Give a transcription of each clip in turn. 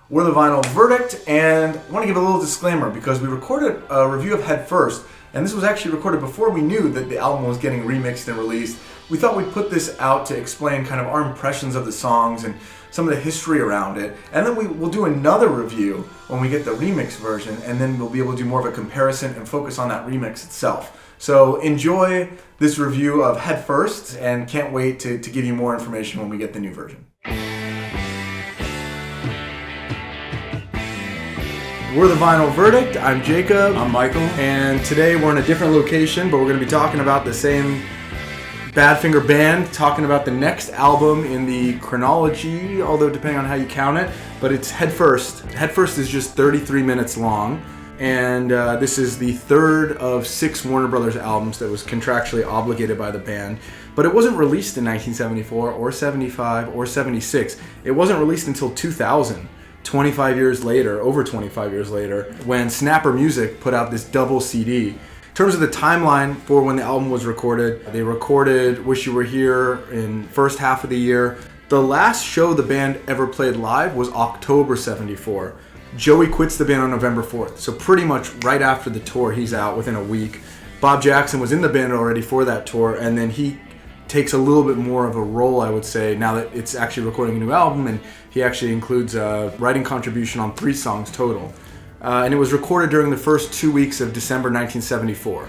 We're the Vinyl Verdict, and I want to give a little disclaimer because we recorded a review of Head First, and this was actually recorded before we knew that the album was getting remixed and released. We thought we'd put this out to explain kind of our impressions of the songs and some of the history around it, and then we'll do another review when we get the remix version, and then we'll be able to do more of a comparison and focus on that remix itself. So enjoy this review of Head First, and can't wait to give you more information when we get the new version. We're the Vinyl Verdict. I'm Jacob. I'm Michael. And today we're in a different location, but we're going to be talking about the same Badfinger band, talking about the next album in the chronology, although depending on how you count it, but it's Head First. Head First is just 33 minutes long, and this is the third of 6 Warner Brothers albums that was contractually obligated by the band, but it wasn't released in 1974 or 75 or 76. It wasn't released until 2000. 25 years later, over 25 years later, when Snapper Music put out this double CD. In terms of the timeline for when the album was recorded, they recorded Wish You Were Here in first half of the year. The last show the band ever played live was October 74. Joey quits the band on November 4th, so pretty much right after the tour, he's out within a week. Bob Jackson was in the band already for that tour, and then he takes a little bit more of a role, I would say, now that it's actually recording a new album, and he actually includes a writing contribution on 3 songs total. And it was recorded during the first 2 weeks of December 1974.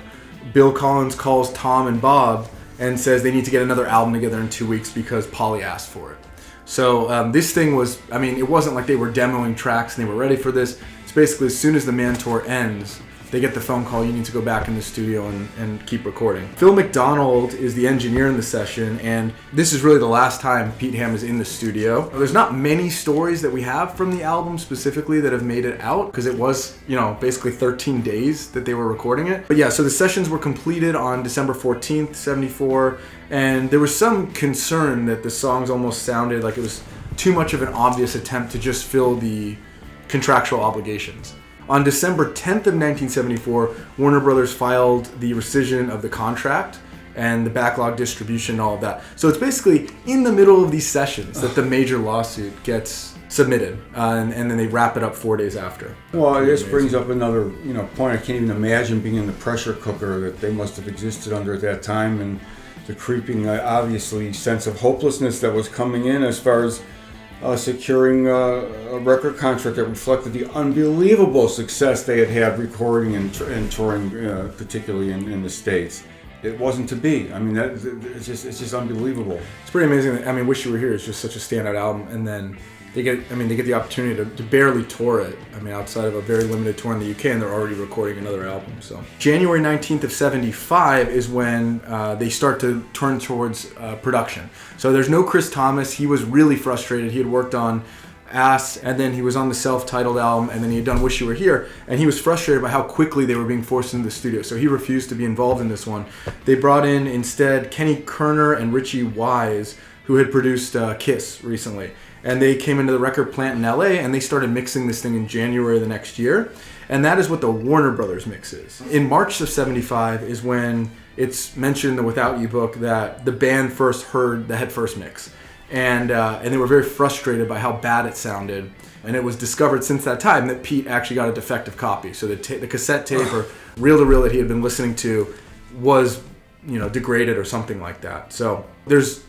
Bill Collins calls Tom and Bob and says they need to get another album together in 2 weeks because Polly asked for it. So this thing was, I mean, it wasn't like they were demoing tracks and they were ready for this. It's basically as soon as the Man Tour ends, they get the phone call, you need to go back in the studio and keep recording. Phil McDonald is the engineer in the session, and this is really the last time Pete Ham is in the studio. There's not many stories that we have from the album specifically that have made it out, because it was, basically 13 days that they were recording it. But yeah, so the sessions were completed on December 14th, 74, and there was some concern that the songs almost sounded like it was too much of an obvious attempt to just fill the contractual obligations. On December 10th of 1974, Warner Brothers filed the rescission of the contract and the backlog distribution and all of that. So it's basically in the middle of these sessions that the major lawsuit gets submitted, and then they wrap it up 4 days after. Well, this brings up another point. I can't even imagine being in the pressure cooker that they must have existed under at that time, and the creeping, obviously, sense of hopelessness that was coming in as far as securing a record contract that reflected the unbelievable success they had had recording and touring, particularly in the States. It wasn't to be. I mean, it's just unbelievable. It's pretty amazing. I mean, Wish You Were Here is just such a standout album, and then they get the opportunity to barely tour it. I mean, outside of a very limited tour in the UK, and they're already recording another album. So January 19th of 75 is when they start to turn towards production. So there's no Chris Thomas. He was really frustrated. He had worked on Ass, and then he was on the self-titled album, and then he had done Wish You Were Here, and he was frustrated by how quickly they were being forced into the studio. So he refused to be involved in this one. They brought in instead Kenny Kerner and Richie Wise, who had produced Kiss recently. And they came into the record plant in LA, and they started mixing this thing in January of the next year. And that is what the Warner Brothers mix is. In March of 75 is when it's mentioned in the Without You book that the band first heard the Head First mix. And they were very frustrated by how bad it sounded. And it was discovered since that time that Pete actually got a defective copy. So the cassette tape or reel-to-reel that he had been listening to was, degraded or something like that. So there's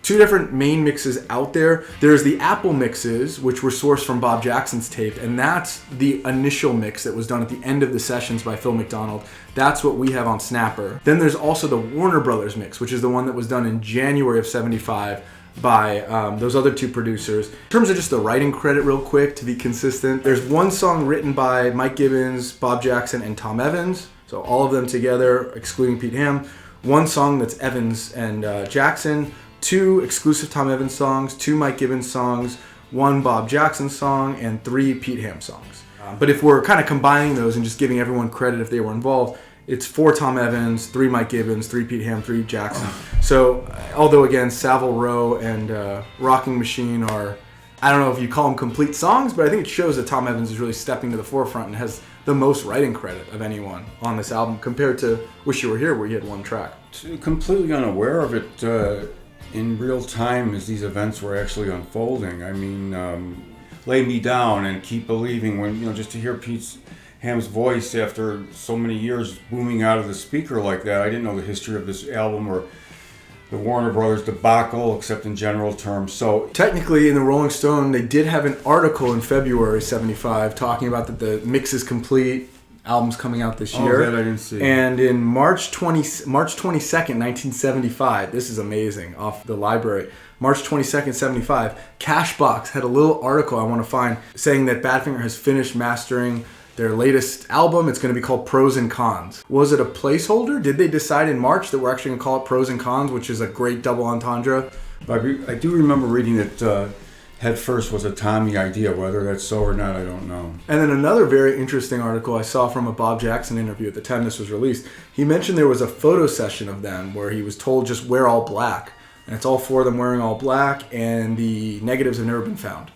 2 different main mixes out there. There's the Apple mixes, which were sourced from Bob Jackson's tape, and that's the initial mix that was done at the end of the sessions by Phil McDonald. That's what we have on Snapper. Then there's also the Warner Brothers mix, which is the one that was done in January of 75 by those other 2 producers. In terms of just the writing credit real quick, to be consistent, there's 1 song written by Mike Gibbons, Bob Jackson, and Tom Evans, so all of them together, excluding Pete Ham. 1 song that's Evans and Jackson, 2 exclusive Tom Evans songs, 2 Mike Gibbons songs, 1 Bob Jackson song, and 3 Pete Ham songs. But if we're kind of combining those and just giving everyone credit if they were involved, it's 4 Tom Evans, 3 Mike Gibbons, 3 Pete Ham, 3 Jackson. So, although again, Saville Row and Rockin Machine are, I don't know if you call them complete songs, but I think it shows that Tom Evans is really stepping to the forefront and has the most writing credit of anyone on this album compared to Wish You Were Here, where he had 1 track. Completely unaware of it in real time as these events were actually unfolding. I mean, Lay Me Down and Keep Believing, when, just to hear Pete Ham's voice after so many years booming out of the speaker like that. I didn't know the history of this album or the Warner Brothers debacle, except in general terms. So technically, in the Rolling Stone, they did have an article in February '75 talking about that the mix is complete, album's coming out this year. Oh, that I didn't see. And in March 22nd, 1975, this is amazing, off the library, March 22nd, 75, Cashbox had a little article I want to find saying that Badfinger has finished mastering their latest album. It's going to be called Pros and Cons. Was it a placeholder? Did they decide in March that we're actually going to call it Pros and Cons, which is a great double entendre? I do remember reading that Head First was a Tommy idea. Whether that's so or not, I don't know. And then another very interesting article I saw from a Bob Jackson interview at the time this was released. He mentioned there was a photo session of them where he was told just wear all black. And it's all four of them wearing all black, and the negatives have never been found.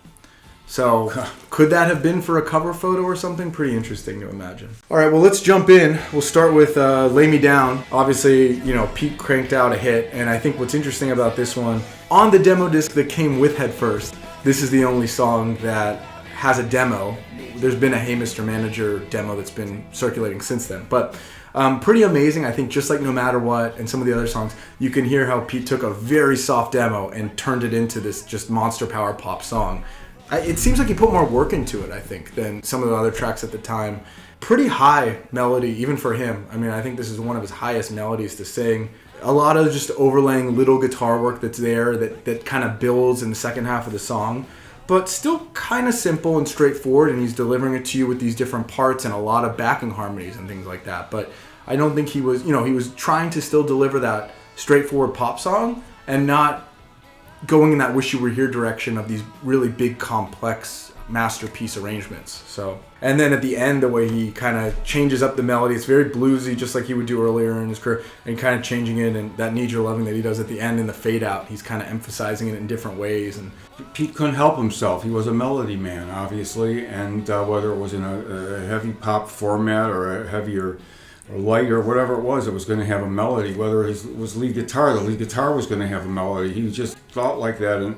So could that have been for a cover photo or something? Pretty interesting to imagine. All right, well, let's jump in. We'll start with Lay Me Down. Obviously, Pete cranked out a hit, and I think what's interesting about this one, on the demo disc that came with Head First, this is the only song that has a demo. There's been a Hey Mr. Manager demo that's been circulating since then, but pretty amazing. I think just like No Matter What and some of the other songs, you can hear how Pete took a very soft demo and turned it into this just monster power pop song. It seems like he put more work into it, I think, than some of the other tracks at the time. Pretty high melody, even for him. I mean, I think this is one of his highest melodies to sing. A lot of just overlaying little guitar work that's there that kind of builds in the second half of the song, but still kind of simple and straightforward, and he's delivering it to you with these different parts and a lot of backing harmonies and things like that. But I don't think he was, he was trying to still deliver that straightforward pop song and not going in that Wish You Were Here direction of these really big, complex masterpiece arrangements. So, and then at the end, the way he kind of changes up the melody, it's very bluesy, just like he would do earlier in his career, and kind of changing it, and that Need Your Loving that he does at the end in the fade out, he's kind of emphasizing it in different ways. And Pete couldn't help himself. He was a melody man, obviously, and whether it was in a heavy pop format or a heavier or light or whatever it was going to have a melody. Whether it was lead guitar, the lead guitar was going to have a melody. He just thought like that. And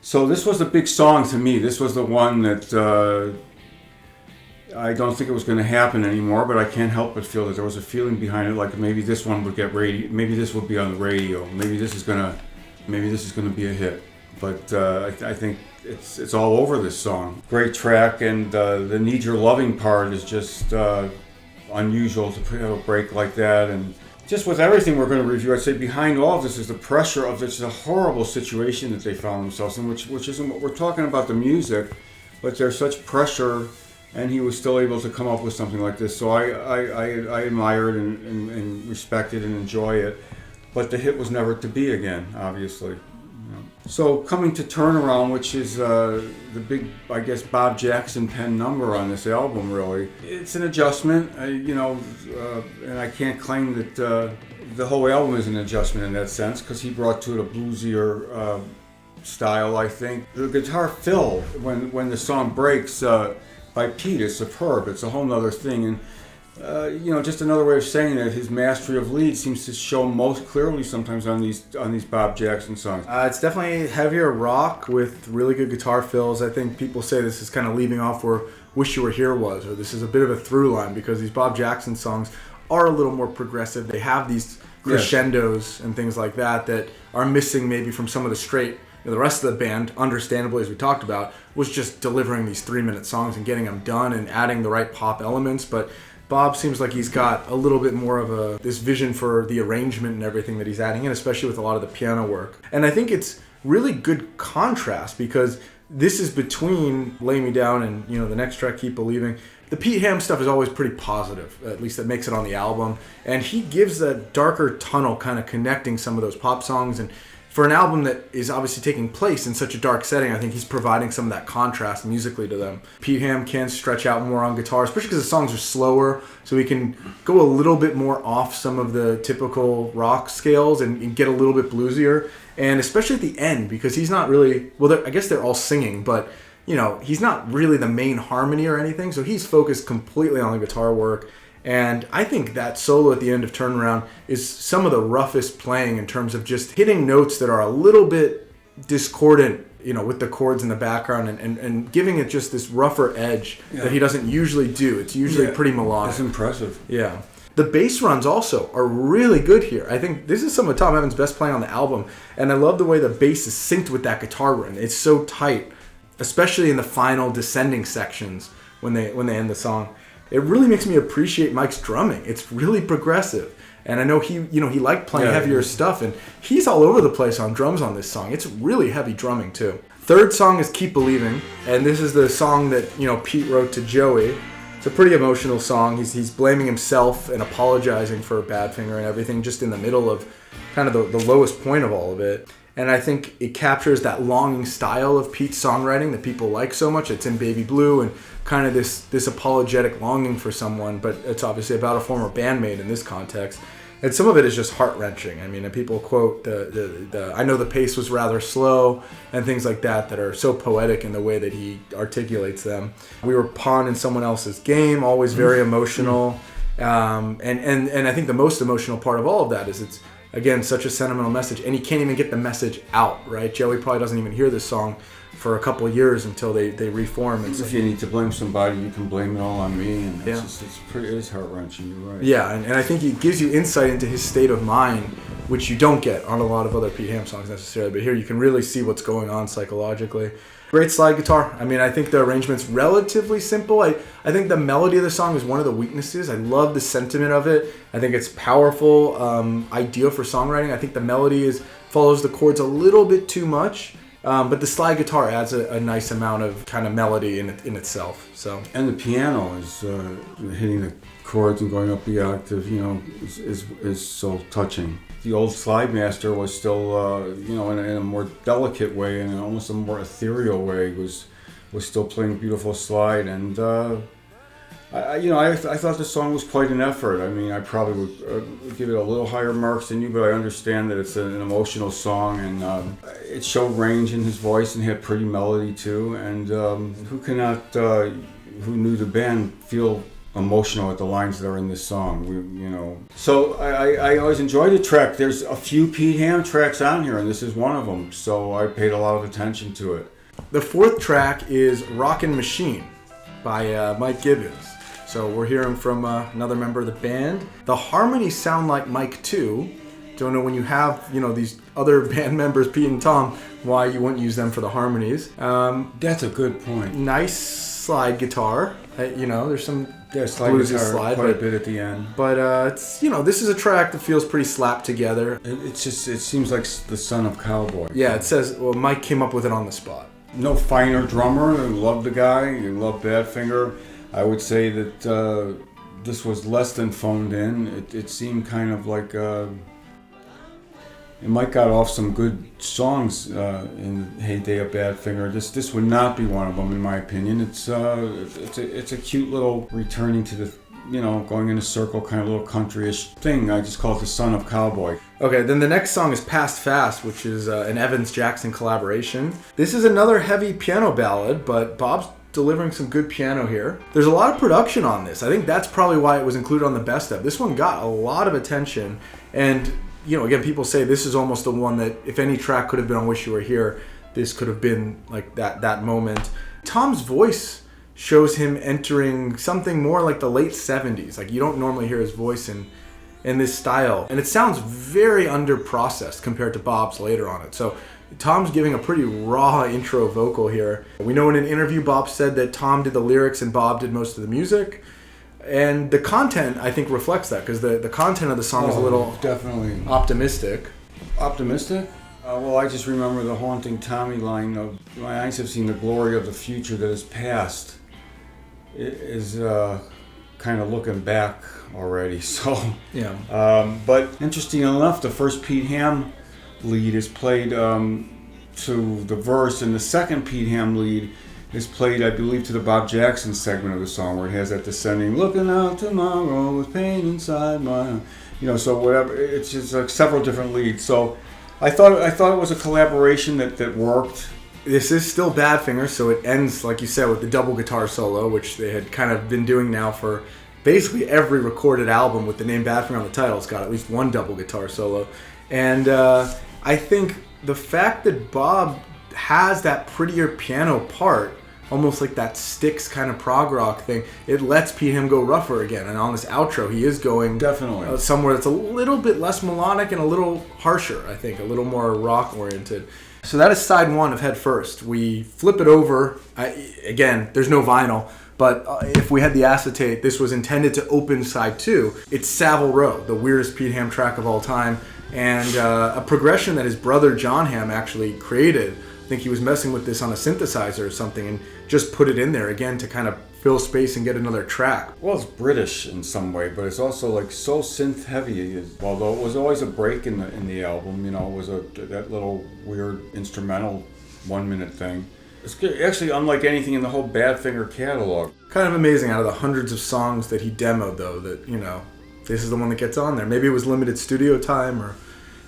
so this was the big song to me. This was the one that I don't think it was going to happen anymore, but I can't help but feel that there was a feeling behind it, like maybe this one would get radio, maybe this would be on the radio, maybe this is going to be a hit. But I think it's all over this song. Great track, and the Need Your Loving part is just unusual to have a break like that. And just with everything we're going to review, I'd say behind all of this is the pressure of this horrible situation that they found themselves in, which isn't what we're talking about, the music, but there's such pressure, and he was still able to come up with something like this. So I admire it and respect it and enjoy it, but the hit was never to be again, obviously. So coming to Turnaround, which is the big, I guess, Bob Jackson pen number on this album, really. It's an adjustment, and I can't claim that the whole album is an adjustment in that sense, because he brought to it a bluesier style, I think. The guitar fill, when the song breaks by Pete, is superb. It's a whole nother thing. And just another way of saying that his mastery of lead seems to show most clearly sometimes on these Bob Jackson songs. It's definitely heavier rock with really good guitar fills. I think people say this is kind of leaving off where Wish You Were Here was, or this is a bit of a through line, because these Bob Jackson songs are a little more progressive. They have these crescendos and things like that are missing maybe from some of the straight. The rest of the band, understandably, as we talked about, was just delivering these 3-minute songs and getting them done and adding the right pop elements, but Bob seems like he's got a little bit more of this vision for the arrangement and everything that he's adding in, especially with a lot of the piano work. And I think it's really good contrast, because this is between Lay Me Down and the next track, Keep Believing. The Pete Ham stuff is always pretty positive, at least that makes it on the album. And he gives a darker tunnel kind of connecting some of those pop songs. And for an album that is obviously taking place in such a dark setting, I think he's providing some of that contrast musically to them. Pete Ham can stretch out more on guitar, especially because the songs are slower, so he can go a little bit more off some of the typical rock scales and get a little bit bluesier. And especially at the end, because he's not really, I guess they're all singing, but he's not really the main harmony or anything, so he's focused completely on the guitar work. And I think that solo at the end of Turnaround is some of the roughest playing in terms of just hitting notes that are a little bit discordant, with the chords in the background and giving it just this rougher edge that he doesn't usually do. It's usually pretty melodic. It's impressive. Yeah. The bass runs also are really good here. I think this is some of Tom Evans' best playing on the album, and I love the way the bass is synced with that guitar run. It's so tight, especially in the final descending sections when they end the song. It really makes me appreciate Mike's drumming. It's really progressive. And I know he liked playing heavier stuff, and he's all over the place on drums on this song. It's really heavy drumming too. Third song is Keep Believing, and this is the song that, Pete wrote to Joey. It's a pretty emotional song. He's blaming himself and apologizing for Badfinger and everything, just in the middle of kind of the lowest point of all of it. And I think it captures that longing style of Pete's songwriting that people like so much. It's in Baby Blue and kind of this apologetic longing for someone, but it's obviously about a former bandmate in this context. And some of it is just heart-wrenching. I mean, people quote the I know the pace was rather slow and things like that are so poetic in the way that he articulates them. We were pawn in someone else's game, always very emotional. And I think the most emotional part of all of that is it's, again, such a sentimental message, and he can't even get the message out, right? Joey probably doesn't even hear this song for a couple of years until they reform. And if you need to blame somebody, you can blame it all on me. And it is heart-wrenching, you're right. Yeah, and I think it gives you insight into his state of mind, which you don't get on a lot of other Pete Ham songs necessarily, but here you can really see what's going on psychologically. Great slide guitar. I mean, I think the arrangement's relatively simple. I think the melody of the song is one of the weaknesses. I love the sentiment of it. I think it's powerful, ideal for songwriting. I think the melody follows the chords a little bit too much. But the slide guitar adds a nice amount of kind of melody in itself. So, and the piano is hitting the chords and going up the octave, is so touching. The old Slide Master was still, in a more delicate way and almost a more ethereal way, was still playing beautiful slide. And I thought the song was quite an effort. I mean, I probably would give it a little higher marks than you, but I understand that it's an emotional song, and it showed range in his voice and had pretty melody too. And who knew the band, feel emotional at the lines that are in this song? So I always enjoy the track. There's a few Pete Ham tracks on here, and this is one of them. So I paid a lot of attention to it. The fourth track is Rockin Machine by Mike Gibbons. So we're hearing from another member of the band. The harmonies sound like Mike too. Don't know when you have these other band members, Pete and Tom, why you wouldn't use them for the harmonies. That's a good point. Nice slide guitar. There's some slide guitar quite a bit at the end. But it's this is a track that feels pretty slapped together. It seems like the son of Cowboy. Yeah, it says Mike came up with it on the spot. No finer drummer. I love the guy. You love Badfinger. I would say that this was less than phoned in. It seemed kind of like Mike got off some good songs in the heyday of Badfinger. This would not be one of them, in my opinion. It's a cute little returning to the going in a circle kind of little country-ish thing. I just call it the son of Cowboy. Okay, then the next song is Past Fast, which is an Evans-Jackson collaboration. This is another heavy piano ballad, but Bob's delivering some good piano here. There's a lot of production on this. I think that's probably why it was included on the best of. This one got a lot of attention, and again, people say this is almost the one that if any track could have been on Wish You Were Here, this could have been like that moment. Tom's voice shows him entering something more like the late 70s. Like, you don't normally hear his voice in this style, and it sounds very under-processed compared to Bob's later on it. So Tom's giving a pretty raw intro vocal here. We know in an interview Bob said that Tom did the lyrics and Bob did most of the music. And the content, I think, reflects that, because the content of the song is a little definitely optimistic. Optimistic? Well, I just remember the haunting Tommy line of, "My eyes have seen the glory of the future that is past." It is kind of looking back already. So yeah. But interesting enough, the first Pete Ham lead is played to the verse, and the second Pete Ham lead is played, I believe, to the Bob Jackson segment of the song, where it has that descending, "Looking out tomorrow with pain inside my," so whatever. It's just like several different leads. So I thought it was a collaboration that worked. This is still Badfinger, so it ends, like you said, with the double guitar solo, which they had kind of been doing now for basically every recorded album with the name Badfinger on the title. It's got at least one double guitar solo. And I think the fact that Bob has that prettier piano part, almost like that Styx kind of prog rock thing, it lets Pete Ham go rougher again. And on this outro, he is going definitely somewhere that's a little bit less melodic and a little harsher, I think, a little more rock oriented. So that is side one of Head First. We flip it over. Again, there's no vinyl, but if we had the acetate, this was intended to open side two. It's Saville Row, the weirdest Pete Ham track of all time, and a progression that his brother John Ham actually created. I think he was messing with this on a synthesizer or something and just put it in there again to kind of fill space and get another track. Well, it's British in some way, but it's also like so synth heavy. Although it was always a break in the album, you know, it was that little weird instrumental 1 minute thing. It's actually unlike anything in the whole Badfinger catalog. Kind of amazing out of the hundreds of songs that he demoed, though, that, you know, this is the one that gets on there. Maybe it was limited studio time or.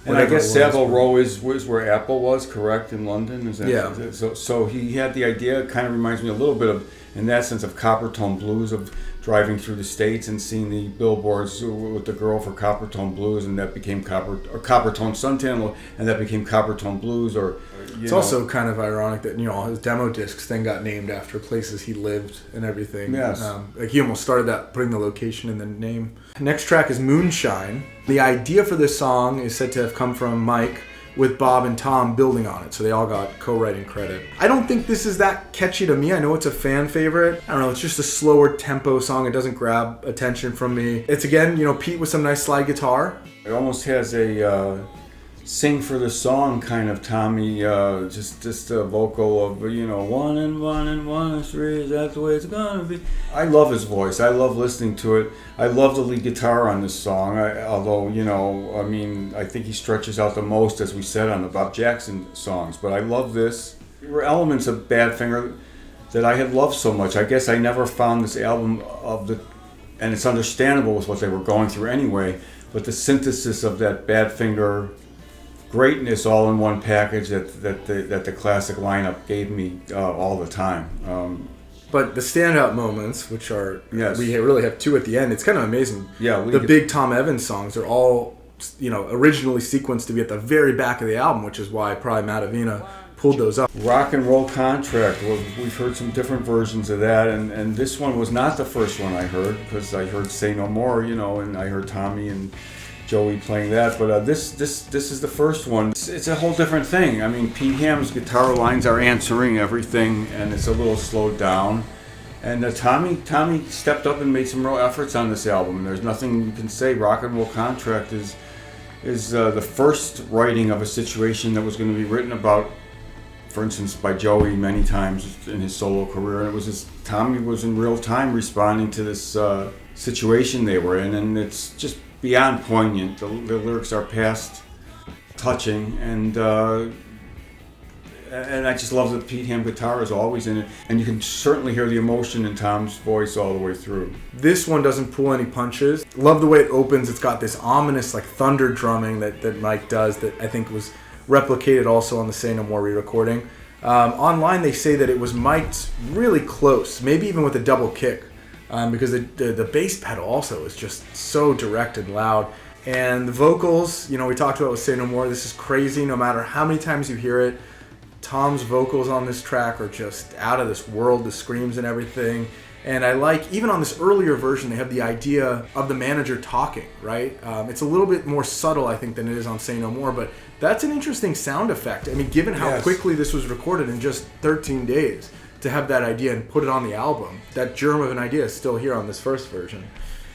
And I guess Saville Row was where Apple was, correct, in London? Is that, yeah. So he had the idea, it kind of reminds me a little bit of, in that sense, of Coppertone Blues, of driving through the States and seeing the billboards with the girl for Coppertone Blues, and that became Coppertone Suntan, and that became Coppertone Blues, or... It's also kind of ironic that, you know, his demo discs then got named after places he lived and everything. Yes. Like he almost started that, putting the location in the name. Next track is Moonshine. The idea for this song is said to have come from Mike, with Bob and Tom building on it, so they all got co-writing credit. I don't think this is that catchy to me. I know it's a fan favorite. I don't know, it's just a slower tempo song. It doesn't grab attention from me. It's, again, you know, Pete with some nice slide guitar. It almost has a sing for the song kind of Tommy, just a vocal of, you know, 1 and 1 and 1 and 3, that's the way it's gonna be. I love his voice. I love listening to it. I love the lead guitar on this song, although, you know, I mean, I think he stretches out the most, as we said, on the Bob Jackson songs, but I love this. There were elements of Badfinger that I had loved so much. I guess I never found this album and it's understandable with what they were going through anyway, but the synthesis of that Badfinger greatness all in one package that the classic lineup gave me all the time. But the standout moments, which are, yes, we really have two at the end, it's kind of amazing. Yeah, the big Tom Evans songs are all, you know, originally sequenced to be at the very back of the album, which is why probably Mattavina pulled those up. Rock and Roll Contract, we've heard some different versions of that, and this one was not the first one I heard, because I heard Say No More, you know, and I heard Tommy and Joey playing that, but this is the first one. It's a whole different thing. I mean, Pete Ham's guitar lines are answering everything, and it's a little slowed down. And Tommy stepped up and made some real efforts on this album. And there's nothing you can say. Rock and Roll Contract is the first writing of a situation that was going to be written about, for instance, by Joey many times in his solo career. And it was Tommy was in real time responding to this situation they were in, and it's just beyond poignant. The lyrics are past touching, and I just love that Pete Ham guitar is always in it, and you can certainly hear the emotion in Tom's voice all the way through. This one doesn't pull any punches. Love the way it opens. It's got this ominous like thunder drumming that Mike does that I think was replicated also on the Say No More re-recording. Online they say that it was mic'd really close, maybe even with a double kick. Because the bass pedal also is just so direct and loud. And the vocals, you know, we talked about with Say No More, this is crazy no matter how many times you hear it. Tom's vocals on this track are just out of this world, the screams and everything. And I like, even on this earlier version, they have the idea of the manager talking, right? It's a little bit more subtle, I think, than it is on Say No More, but that's an interesting sound effect. I mean, given how quickly this was recorded in just 13 days, to have that idea and put it on the album. That germ of an idea is still here on this first version.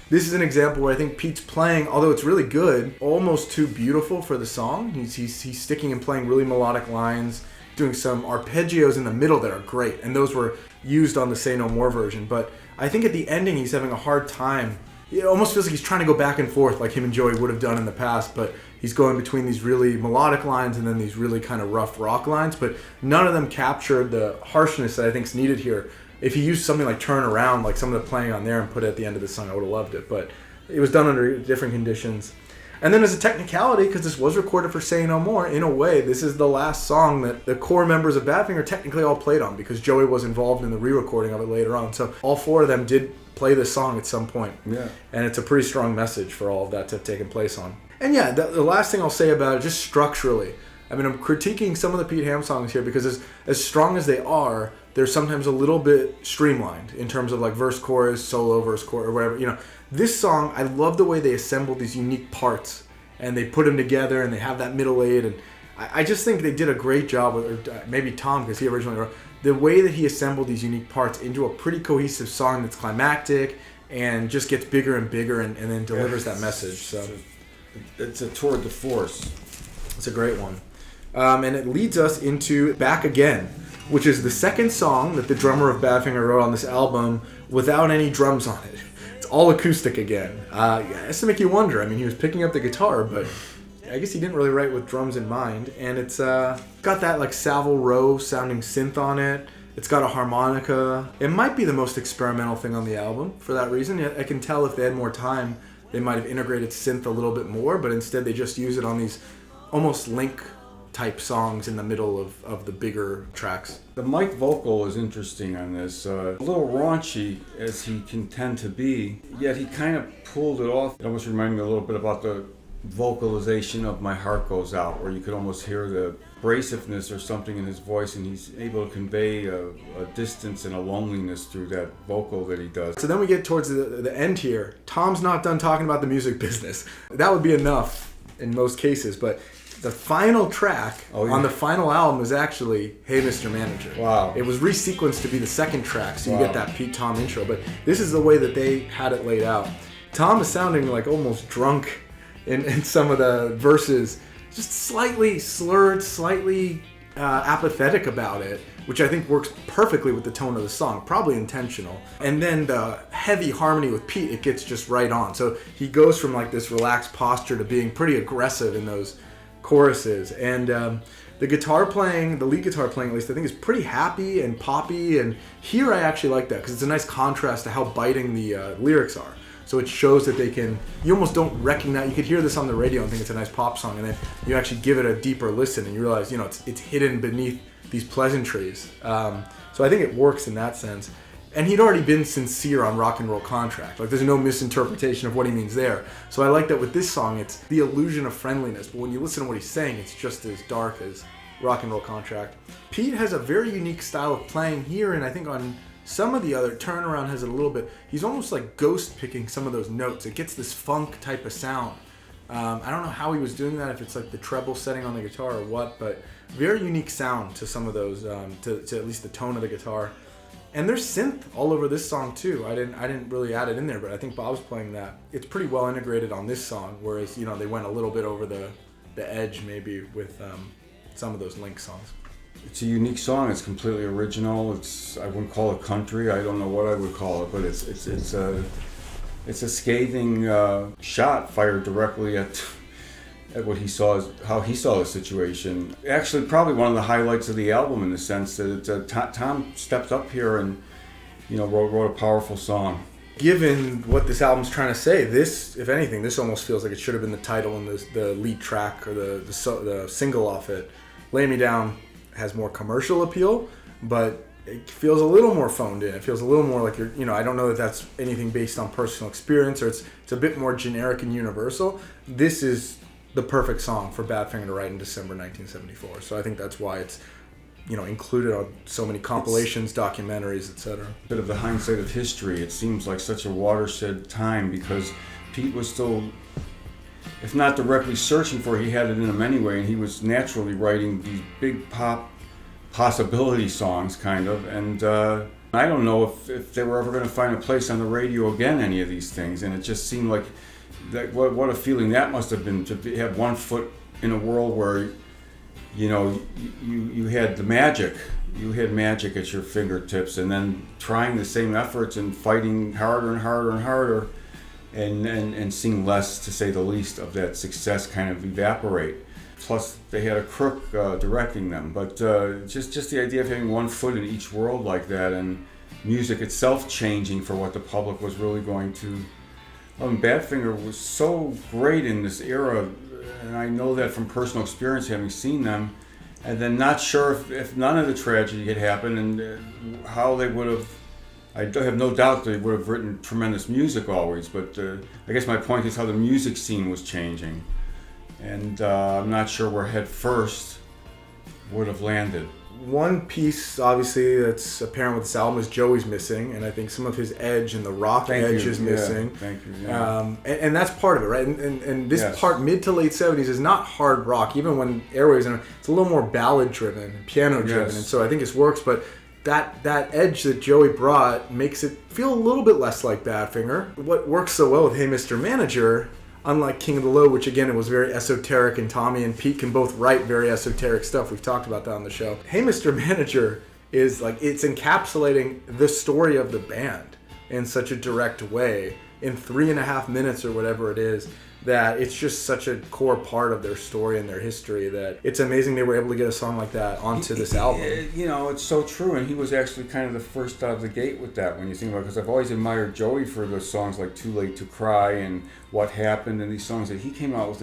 This is an example where I think Pete's playing, although it's really good, almost too beautiful for the song. He's sticking and playing really melodic lines, doing some arpeggios in the middle that are great, and those were used on the Say No More version. But I think at the ending he's having a hard time. It almost feels like he's trying to go back and forth like him and Joey would have done in the past, but he's going between these really melodic lines and then these really kind of rough rock lines, but none of them captured the harshness that I think is needed here. If he used something like Turn Around, like some of the playing on there, and put it at the end of the song, I would have loved it, but it was done under different conditions. And then as a technicality, because this was recorded for Say No More, in a way, this is the last song that the core members of Badfinger technically all played on, because Joey was involved in the re-recording of it later on. So all four of them did play this song at some point. Yeah. And it's a pretty strong message for all of that to have taken place on. And yeah, the last thing I'll say about it, just structurally, I mean, I'm critiquing some of the Pete Ham songs here because as strong as they are, they're sometimes a little bit streamlined in terms of like verse, chorus, solo, verse, chorus, or whatever. You know, this song, I love the way they assembled these unique parts and they put them together and they have that middle eight. And I just think they did a great job with, or maybe Tom, because he originally wrote, the way that he assembled these unique parts into a pretty cohesive song that's climactic and just gets bigger and bigger and then delivers that message. So it's a tour de force. It's a great one. And it leads us into Back Again, which is the second song that the drummer of Badfinger wrote on this album without any drums on it. It's all acoustic again. It has to make you wonder. I mean, he was picking up the guitar, but I guess he didn't really write with drums in mind. And it's got that like Saville Row sounding synth on it. It's got a harmonica. It might be the most experimental thing on the album for that reason. I can tell if they had more time, they might have integrated synth a little bit more, but instead they just use it on these almost link type songs in the middle of the bigger tracks. The Mike vocal is interesting on this. A little raunchy as he can tend to be, yet he kind of pulled it off. It almost reminded me a little bit about the vocalization of My Heart Goes Out, where you could almost hear the abrasiveness or something in his voice, and he's able to convey a distance and a loneliness through that vocal that he does. So then we get towards the end here. Tom's not done talking about the music business. That would be enough in most cases, but the final track on the final album is actually Hey Mr. Manager. Wow. It was resequenced to be the second track, so you get that Pete Tom intro, but this is the way that they had it laid out. Tom is sounding like almost drunk in some of the verses, just slightly slurred, slightly apathetic about it, which I think works perfectly with the tone of the song, probably intentional. And then the heavy harmony with Pete, it gets just right on. So he goes from like this relaxed posture to being pretty aggressive in those choruses. And the guitar playing, the lead guitar playing at least, I think is pretty happy and poppy. And here I actually like that because it's a nice contrast to how biting the lyrics are. So it shows that they can, you almost don't recognize, you could hear this on the radio and think it's a nice pop song, and then you actually give it a deeper listen and you realize, you know, it's hidden beneath these pleasantries. So I think it works in that sense. And he'd already been sincere on Rock and Roll Contract. Like, there's no misinterpretation of what he means there. So I like that with this song, it's the illusion of friendliness, but when you listen to what he's saying, it's just as dark as Rock and Roll Contract. Pete has a very unique style of playing here, and I think on some of the other, Turnaround has it a little bit. He's almost like ghost picking some of those notes. It gets this funk type of sound. I don't know how he was doing that, if it's like the treble setting on the guitar or what, but very unique sound to some of those, to at least the tone of the guitar. And there's synth all over this song too. I didn't really add it in there, but I think Bob's playing that. It's pretty well integrated on this song, whereas, you know, they went a little bit over the edge maybe with some of those Link songs. It's a unique song. It's completely original. I wouldn't call it country. I don't know what I would call it, but it's a scathing shot fired directly at what he saw, how he saw the situation. Actually, probably one of the highlights of the album in the sense that Tom stepped up here and, you know, wrote a powerful song. Given what this album's trying to say, this, if anything, this almost feels like it should have been the title and the lead track or the single off it. Lay Me Down has more commercial appeal, but it feels a little more phoned in. It feels a little more like you're, you know, I don't know that that's anything based on personal experience, or it's a bit more generic and universal. This is the perfect song for Badfinger to write in December 1974. So I think that's why it's, you know, included on so many compilations, documentaries, etc. Bit of the hindsight of history. It seems like such a watershed time because Pete was still, if not directly searching for it, he had it in him anyway, and he was naturally writing these big pop possibility songs, kind of. And I don't know if they were ever going to find a place on the radio again, any of these things. And it just seemed like, what a feeling that must have been, to have one foot in a world where, you know, you had the magic. You had magic at your fingertips, and then trying the same efforts and fighting harder and harder and harder, and seeing less, to say the least, of that success kind of evaporate. Plus, they had a crook directing them. But just the idea of having one foot in each world like that, and music itself changing for what the public was really going to. Badfinger was so great in this era, and I know that from personal experience, having seen them, and then not sure if none of the tragedy had happened, and how they would have. I have no doubt they would have written tremendous music always, but I guess my point is how the music scene was changing. and I'm not sure where Head First would have landed. One piece, obviously, that's apparent with this album is Joey's missing, and I think some of his edge and the rock edge is missing. Thank you. Yeah. And that's part of it, right? And this Yes. part, mid to late 70s, is not hard rock. Even when Airwaves, it's a little more ballad-driven, piano-driven, Yes. and so I think it works. But that edge that Joey brought makes it feel a little bit less like Badfinger. What works so well with Hey Mr. Manager, unlike King of the Low, which again, it was very esoteric, and Tommy and Pete can both write very esoteric stuff. We've talked about that on the show. Hey Mr. Manager is like, it's encapsulating the story of the band in such a direct way in 3.5 minutes or whatever it is, that it's just such a core part of their story and their history that it's amazing they were able to get a song like that onto this album. It's so true, and he was actually kind of the first out of the gate with that when you think about it, because I've always admired Joey for the songs like Too Late to Cry and What Happened, and these songs that he came out with,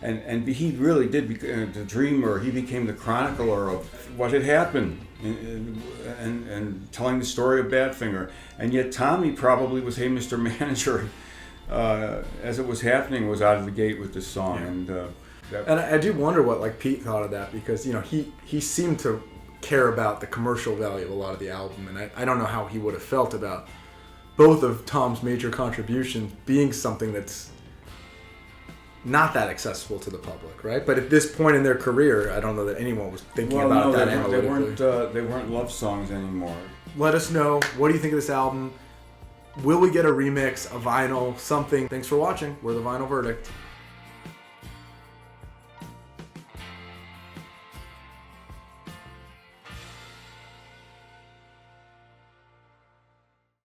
and he really did, the dreamer, he became the chronicler of what had happened and telling the story of Badfinger. And yet Tommy probably was Hey Mr. Manager as it was happening, was out of the gate with this song. Yeah. And I do wonder what like Pete thought of that, because he seemed to care about the commercial value of a lot of the album, and I don't know how he would have felt about both of Tom's major contributions being something that's not that accessible to the public, right? But at this point in their career, I don't know that anyone was thinking about that analytically. They weren't love songs anymore. Let us know, what do you think of this album? Will we get a remix, a vinyl, something? Thanks for watching. We're The Vinyl Verdict.